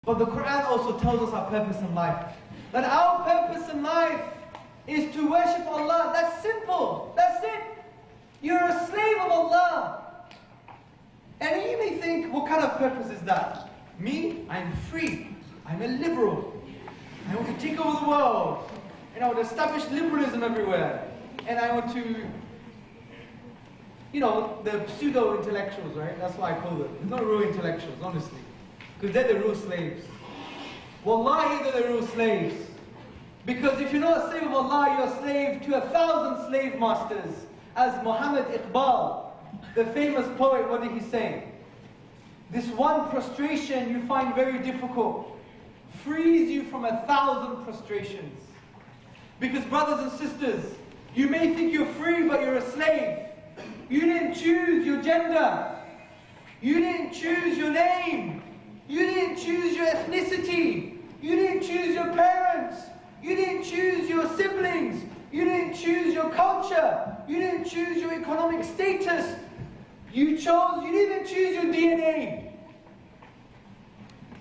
But the Quran also tells us our purpose in life. That our purpose in life is to worship Allah. That's simple. That's it. You're a slave of Allah. And you may think, what kind of purpose is that? Me, I'm free. I'm a liberal. I want to take over the world. And I want to establish liberalism everywhere. And I want to, you know, the pseudo-intellectuals, right? That's what I call them. They're not real intellectuals, honestly. Because they're the real slaves. Wallahi, they're the real slaves. Because if you're not a slave of Allah, you're a slave to 1,000 slave masters. As Muhammad Iqbal, the famous poet, what did he say? This one prostration you find very difficult frees you from 1,000 prostrations. Because brothers and sisters, you may think you're free, but you're a slave. You didn't choose your gender. You didn't choose your name. You didn't choose your ethnicity. You didn't choose your parents. You didn't choose your siblings. You didn't choose your culture. You didn't choose your economic status. You didn't even choose your DNA.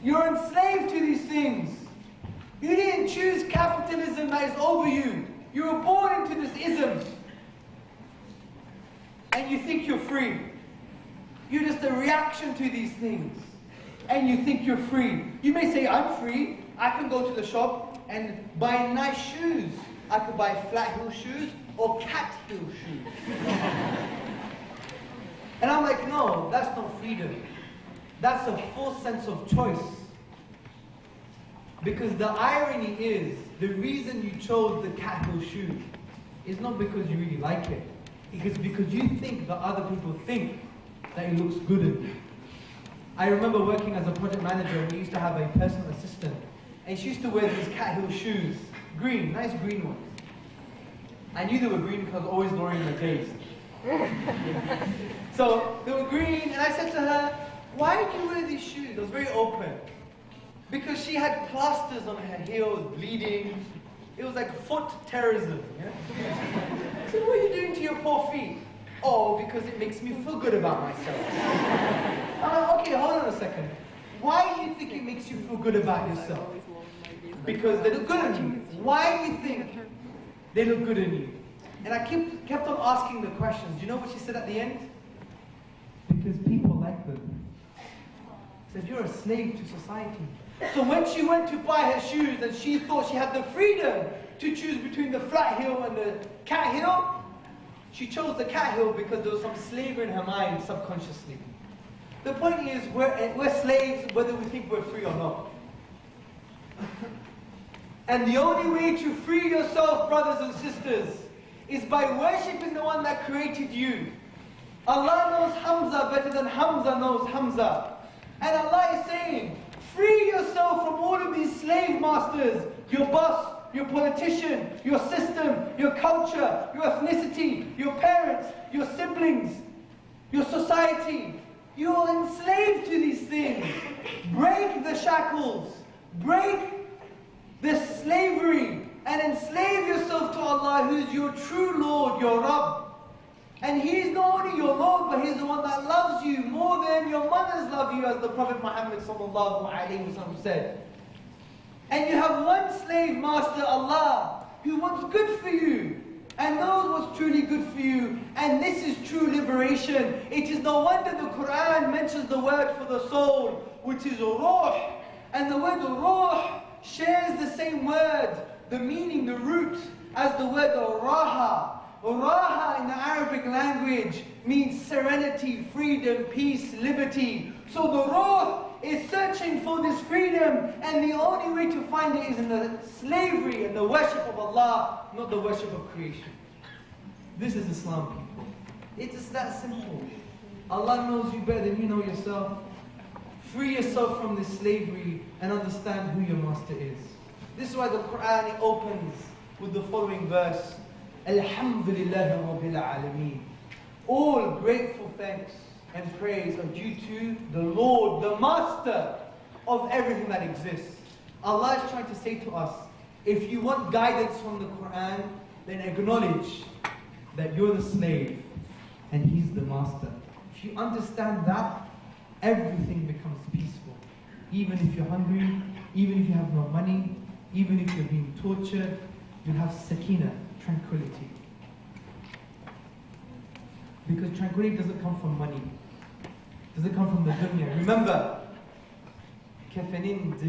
You're enslaved to these things. You didn't choose capitalism that is over you. You were born into this ism. And you think you're free. You're just a reaction to these things. And you think you're free. You may say, I'm free. I can go to the shop and buy nice shoes. I could buy flat heel shoes or cat heel shoes. And I'm like, no, that's not freedom. That's a full sense of choice. Because the irony is, the reason you chose the cat heel shoe is not because you really like it. It's because you think that other people think that it looks good on you. I remember working as a project manager and we used to have a personal assistant. And she used to wear these cat heel shoes. Green, nice green ones. I knew they were green because I was always lowering my gaze. So they were green, and I said to her, why do you wear these shoes? It was very open. Because she had plasters on her heels, bleeding. It was like foot terrorism. Yeah? I said, what are you doing to your poor feet? Oh, because it makes me feel good about myself. I'm like, okay, hold on a second. Why do you think it makes you feel good about yourself? Because they look good on you. Why do you think they look good on you? And I kept on asking the questions. Do you know what she said at the end? Because people like them. She said, you're a slave to society. So when she went to buy her shoes and she thought she had the freedom to choose between the flat heel and the cat heel, she chose the cat heel because there was some slavery in her mind subconsciously. The point is, we're slaves whether we think we're free or not. And the only way to free yourself, brothers and sisters, is by worshipping the one that created you. Allah knows Hamza better than Hamza knows Hamza. And Allah is saying, free yourself from all of these slave masters, your boss, your politician, your system, your culture, your ethnicity, your parents, your siblings, your society. You're enslaved to these things. Break the shackles. Break this slavery and enslave yourself to Allah, who is your true Lord, your Rabb. And He is not only your Lord, but He is the one that loves you more than your mothers love you, as the Prophet Muhammad said. And you have one slave master, Allah, who wants good for you and knows what's truly good for you. And this is true liberation. It is no wonder the Quran mentions the word for the soul, which is ruh. And the word ruh shares the same word, the meaning, the root, as the word raha. Raha in the Arabic language means serenity, freedom, peace, liberty. So the ruh is searching for this freedom, and the only way to find it is in the slavery and the worship of Allah, not the worship of creation. This is Islam, people. It is that simple. Allah knows you better than you know yourself. Free yourself from this slavery and understand who your master is. This is why the Quran opens with the following verse. Alhamdulillahi Rabbil Alameen. All grateful thanks and praise are due to the Lord, the Master of everything that exists. Allah is trying to say to us, if you want guidance from the Quran, then acknowledge that you're the slave and He's the Master. If you understand that, everything becomes peaceful. even if you're hungry, even if you have no money, even if you're being tortured, you'll have sakina, tranquility. Because tranquility doesn't come from money. Doesn't come from the dunya. Remember, kefenin